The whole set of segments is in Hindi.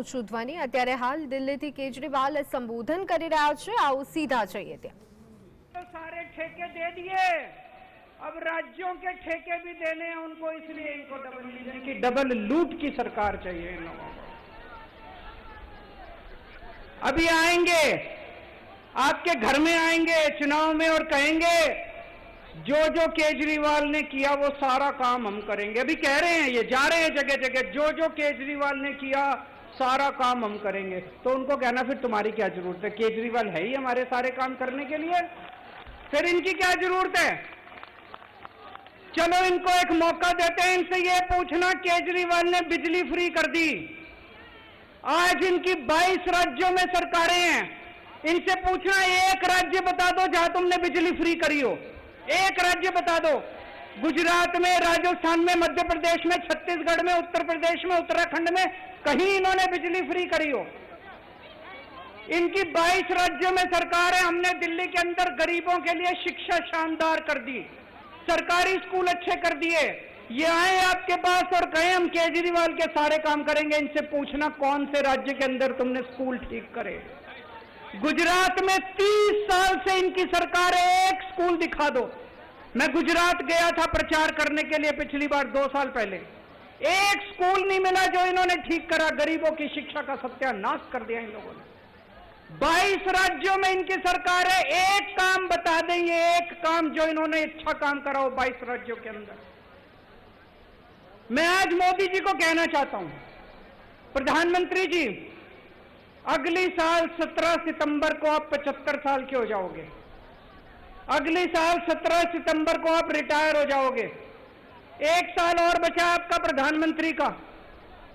છું ધ્વનિ। અત્યારે હાલ દિલ્હીથી કેજરીવાલ સંબોધન કરી રહ્યા છે। આવો सीधा चाहिए ત્યાં। तो सारे ठेके दे दिए, अब राज्यों के ठेके भी देने हैं उनको, इसलिए इनको डबल मिलने की डबल लूट की सरकार चाहिए इन लोगों को। अभी आएंगे, आपके घर में आएंगे चुनाव में और कहेंगे जो जो केजरीवाल ने किया वो सारा काम हम करेंगे। अभी कह रहे हैं, ये जा रहे हैं जगह जगह, जो जो केजरीवाल ने किया सारा काम हम करेंगे। तो उनको कहना फिर तुम्हारी क्या जरूरत है, केजरीवाल है ही हमारे सारे काम करने के लिए, फिर इनकी क्या जरूरत है। चलो इनको एक मौका देते हैं, इनसे ये पूछना, केजरीवाल ने बिजली फ्री कर दी, आज इनकी 22 राज्यों में सरकारें हैं, इनसे पूछना एक राज्य बता दो जहां तुमने बिजली फ्री करी हो, एक राज्य बता दो। गुजरात में, राजस्थान में, मध्य प्रदेश में, छत्तीसगढ़ में, उत्तर प्रदेश में, उत्तराखंड में कहीं इन्होंने बिजली फ्री करी हो। इनकी 22 राज्यों में सरकार है। हमने दिल्ली के अंदर गरीबों के लिए शिक्षा शानदार कर दी, सरकारी स्कूल अच्छे कर दिए। ये आए आपके पास और कहें हम केजरीवाल के सारे काम करेंगे, इनसे पूछना कौन से राज्य के अंदर तुमने स्कूल ठीक करे। गुजरात में 30 साल से इनकी सरकार है, एक स्कूल दिखा दो। मैं गुजरात गया था प्रचार करने के लिए पिछली बार 2 साल पहले, एक स्कूल नहीं मिला जो इन्होंने ठीक करा। गरीबों की शिक्षा का सत्यानाश कर दिया इन लोगों ने। 22 राज्यों में इनकी सरकार है, एक काम बता दें, ये एक काम जो इन्होंने अच्छा काम करा हो 22 राज्यों के अंदर। मैं आज मोदी जी को कहना चाहता हूं, प्रधानमंत्री जी, अगली साल 17 सितंबर को आप 75 साल के हो जाओगे, अगली साल 17 सितंबर को आप रिटायर हो जाओगे। 1 साल और बचा आपका प्रधानमंत्री का।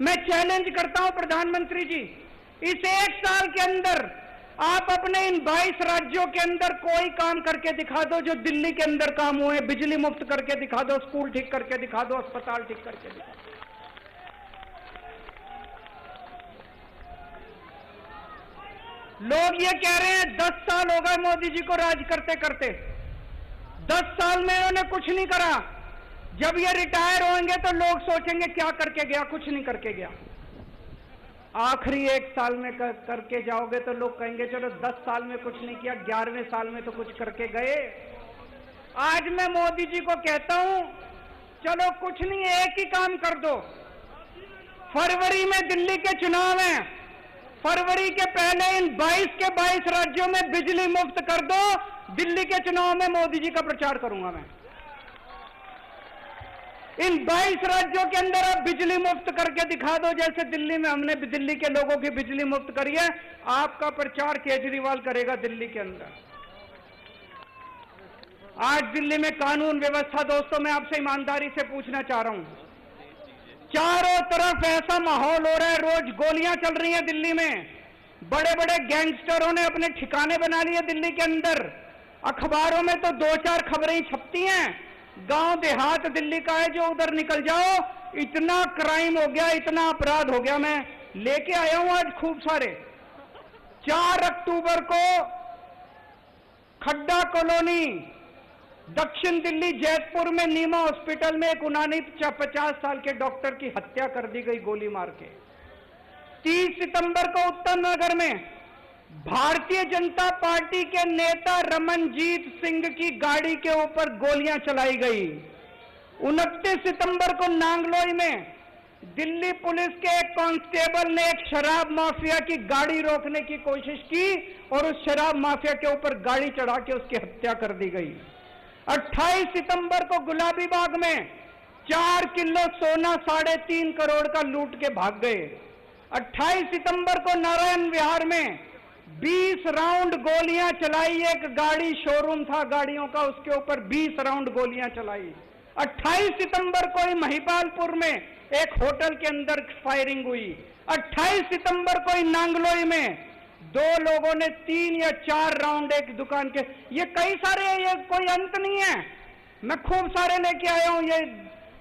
मैं चैलेंज करता हूं प्रधानमंत्री जी, इस 1 साल के अंदर आप अपने इन 22 राज्यों के अंदर कोई काम करके दिखा दो जो दिल्ली के अंदर काम हुए। बिजली मुफ्त करके दिखा दो, स्कूल ठीक करके दिखा दो, अस्पताल ठीक करके दिखा दो। लोग ये कह रहे हैं 10 साल हो गए मोदी जी को राज करते करते, 10 साल में इन्होंने कुछ नहीं करा। जब ये रिटायर होंगे तो लोग सोचेंगे क्या करके गया, कुछ नहीं करके गया। आखिरी 1 साल में करके जाओगे तो लोग कहेंगे चलो 10 साल में कुछ नहीं किया, 11वें साल में तो कुछ करके गए। आज मैं मोदी जी को कहता हूं, चलो कुछ नहीं, एक ही काम कर दो। फरवरी में दिल्ली के चुनाव हैं, फरवरी के पहले इन 22 के 22 राज्यों में बिजली मुफ्त कर दो। दिल्ली के चुनाव में मोदी जी का प्रचार करूंगा मैं। इन 22 राज्यों के अंदर आप बिजली मुफ्त करके दिखा दो, जैसे दिल्ली में हमने दिल्ली के लोगों की बिजली मुफ्त करी है। आपका प्रचार केजरीवाल करेगा दिल्ली के अंदर। आज दिल्ली में कानून व्यवस्था, दोस्तों मैं आपसे ईमानदारी से पूछना चाह रहा हूं, चारों तरफ ऐसा माहौल हो रहा है, रोज गोलियां चल रही हैं दिल्ली में, बड़े बड़े गैंगस्टरों ने अपने ठिकाने बना लिए दिल्ली के अंदर। अखबारों में तो 2-4 खबरें ही छपती हैं, गांव देहात दिल्ली का है जो उधर निकल जाओ इतना क्राइम हो गया, इतना अपराध हो गया। मैं लेके आया हूं आज खूब सारे। 4 अक्टूबर को खड्डा कॉलोनी, दक्षिण दिल्ली जैतपुर में नीमा हॉस्पिटल में एक 49 साल के डॉक्टर की हत्या कर दी गई गोली मार के। 30 सितंबर को उत्तम नगर में भारतीय जनता पार्टी के नेता रमनजीत सिंह की गाड़ी के ऊपर गोलियां चलाई गई। 29 सितंबर को नांगलोई में दिल्ली पुलिस के एक कांस्टेबल ने एक शराब माफिया की गाड़ी रोकने की कोशिश की और उस शराब माफिया के ऊपर गाड़ी चढ़ा के उसकी हत्या कर दी गई। 28 सितंबर को गुलाबी बाग में 4 किलो सोना 3.5 करोड़ का लूट के भाग गए। 28 सितंबर को नारायण विहार में 20 राउंड गोलियां चलाई, एक गाड़ी शोरूम था गाड़ियों का, उसके ऊपर 20 राउंड गोलियां चलाई। 28 सितंबर को ही महिपालपुर में एक होटल के अंदर फायरिंग हुई। 28 सितंबर को ही नांगलोई में 2 लोगों ने 3 या 4 राउंड एक दुकान के, ये कई सारे, ये कोई अंत नहीं है। मैं खूब सारे लेके आया हूं। ये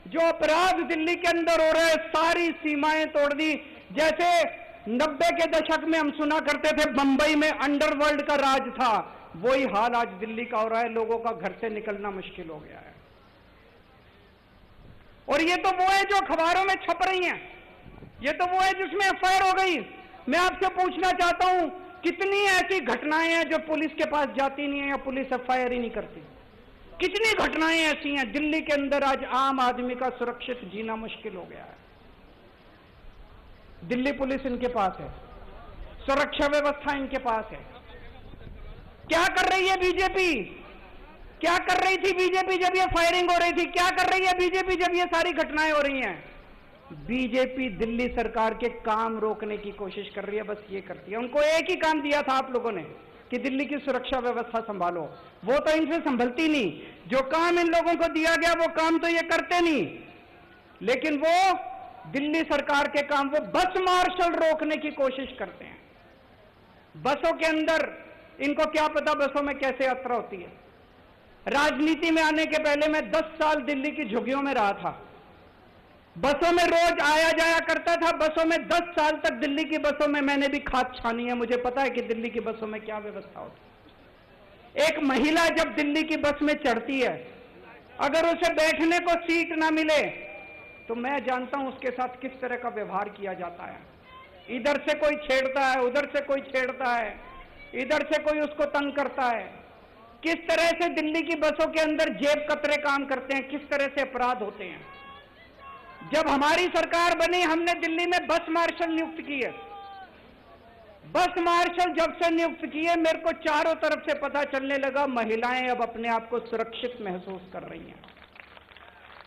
जो अपराध दिल्ली के अंदर हो रहा है, सारी सीमाएं तोड़ दी। जैसे 90 के दशक में हम सुना करते थे बंबई में अंडरवर्ल्ड का राज था, वही हाल आज दिल्ली का हो रहा है। लोगों का घर से निकलना मुश्किल हो गया है। और ये तो वो है जो अखबारों में छप रही हैं, ये तो वो है जिसमें एफआईआर हो गई। मैं आपसे पूछना चाहता हूं, कितनी ऐसी घटनाएं हैं जो पुलिस के पास जाती नहीं है या पुलिस एफआईआर ही नहीं करती? कितनी घटनाएं ऐसी हैं? दिल्ली के अंदर आज आम आदमी का सुरक्षित जीना मुश्किल हो गया है। दिल्ली पुलिस इनके पास है, सुरक्षा व्यवस्था इनके पास है। क्या कर रही है बीजेपी? क्या कर रही थी बीजेपी जब ये फायरिंग हो रही थी? क्या कर रही है बीजेपी जब ये सारी घटनाएं हो रही हैं? बीजेपी दिल्ली सरकार के काम रोकने की कोशिश कर रही है, बस ये करती है। उनको एक ही काम दिया था आप लोगों ने कि दिल्ली की सुरक्षा व्यवस्था संभालो, वो तो इनसे संभलती नहीं। जो काम इन लोगों को दिया गया वो काम तो ये करते नहीं, लेकिन वो दिल्ली सरकार के काम, वो बस मार्शल रोकने की कोशिश करते हैं। बसों के अंदर इनको क्या पता बसों में कैसे यात्रा होती है। राजनीति में आने के पहले मैं 10 साल दिल्ली की झुग्गियों में रहा था, बसों में रोज आया जाया करता था। बसों में 10 साल तक दिल्ली की बसों में मैंने भी खाद छानी है, मुझे पता है कि दिल्ली की बसों में क्या व्यवस्था होती है। एक महिला जब दिल्ली की बस में चढ़ती है, अगर उसे बैठने को सीट ना मिले तो मैं जानता हूं उसके साथ किस तरह का व्यवहार किया जाता है। इधर से कोई छेड़ता है, उधर से कोई छेड़ता है, इधर से कोई उसको तंग करता है। किस तरह से दिल्ली की बसों के अंदर जेब कतरे काम करते हैं, किस तरह से अपराध होते हैं। जब हमारी सरकार बनी, हमने दिल्ली में बस मार्शल नियुक्त किए। बस मार्शल जब से नियुक्त किए, मेरे को चारों तरफ से पता चलने लगा महिलाएं अब अपने आप को सुरक्षित महसूस कर रही हैं।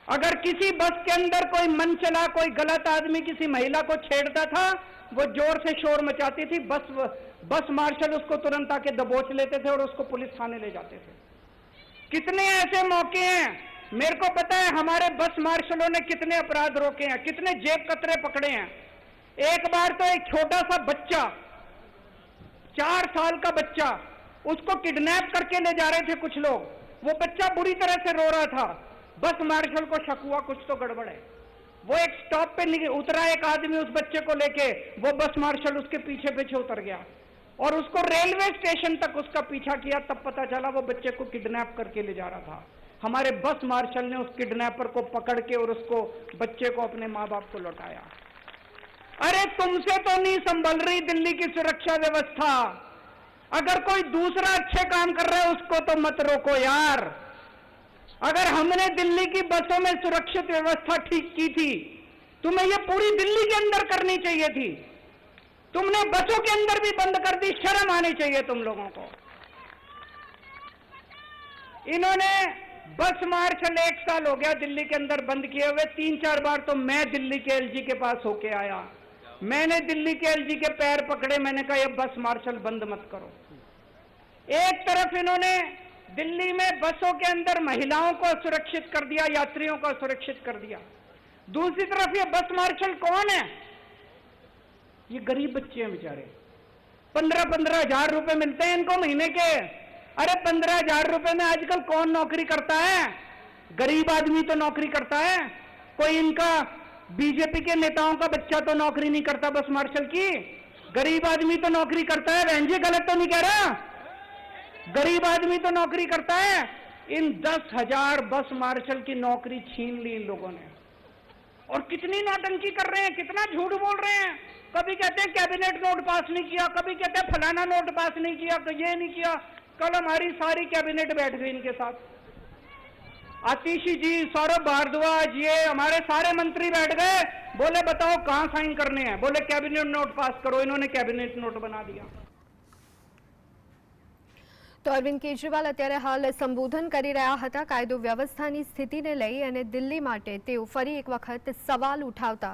अगर किसी बस के अंदर कोई मन चला, कोई गलत आदमी किसी महिला को छेड़ता था, वो जोर से शोर मचाती थी, बस मार्शल उसको तुरंत आके दबोच लेते थे और उसको पुलिस थाने ले जाते थे। कितने ऐसे मौके हैं, मेरे को पता है हमारे बस मार्शलों ने कितने अपराध रोके हैं, कितने जेब कतरे पकड़े हैं। एक बार तो एक छोटा सा बच्चा, 4 साल का बच्चा, उसको किडनैप करके ले जा रहे थे कुछ लोग। वो बच्चा बुरी तरह से रो रहा था। बस मार्शल को शक हुआ कुछ तो गड़बड़ है। वो एक स्टॉप पे उतरा, एक आदमी उस बच्चे को लेके, वो बस मार्शल उसके पीछे पीछे उतर गया और उसको रेलवे स्टेशन तक उसका पीछा किया। तब पता चला वो बच्चे को किडनैप करके ले जा रहा था। हमारे बस मार्शल ने उस किडनैपर को पकड़ के और उसको, बच्चे को, अपने माँ बाप को लौटाया। अरे तुमसे तो नहीं संभल रही दिल्ली की सुरक्षा व्यवस्था। अगर कोई दूसरा अच्छे काम कर रहा है उसको तो मत रोको यार। अगर हमने दिल्ली की बसों में सुरक्षित व्यवस्था ठीक की थी, तुम्हें ये पूरी दिल्ली के अंदर करनी चाहिए थी। तुमने बसों के अंदर भी बंद कर दी, शर्म आनी चाहिए तुम लोगों को। इन्होंने बस मार्शल 1 साल हो गया दिल्ली के अंदर बंद किए हुए। 3-4 बार तो मैं दिल्ली के एलजी के पास होके आया, मैंने दिल्ली के एलजी के पैर पकड़े, मैंने कहा ये बस मार्शल बंद मत करो। एक तरफ इन्होंने दिल्ली में बसों के अंदर महिलाओं को सुरक्षित कर दिया, यात्रियों को सुरक्षित कर दिया। दूसरी तरफ ये बस मार्शल कौन है? ये गरीब बच्चे हैं बेचारे। 15-15 हजार रुपए मिलते हैं इनको महीने के। अरे 15 हजार रुपए में आजकल कौन नौकरी करता है? गरीब आदमी तो नौकरी करता है। कोई इनका बीजेपी के नेताओं का बच्चा तो नौकरी नहीं करता बस मार्शल की, गरीब आदमी तो नौकरी करता है। बहन जी गलत तो नहीं कह रहा? गरीब आदमी तो नौकरी करता है। इन 10,000 बस मार्शल की नौकरी छीन ली इन लोगों ने। और कितनी नौटंकी कर रहे हैं, कितना झूठ बोल रहे हैं। कभी कहते हैं कैबिनेट नोट पास नहीं किया, कभी कहते हैं फलाना नोट पास नहीं किया, तो ये नहीं किया। कल हमारी सारी कैबिनेट बैठ गई इनके साथ। आतिशी जी, सौरभ भारद्वाज, ये हमारे सारे मंत्री बैठ गए। बोले बताओ कहां साइन करने हैं? बोले कैबिनेट नोट पास करो। इन्होंने कैबिनेट नोट बना दिया। તો અરવિંદ કેજરીવાલ અત્યારે હાલ સંબોધન કરી રહ્યા હતા કાયદો વ્યવસ્થાની સ્થિતિને લઈ અને દિલ્હી માટે તેઓ ફરી એક વખત સવાલ ઉઠાવતા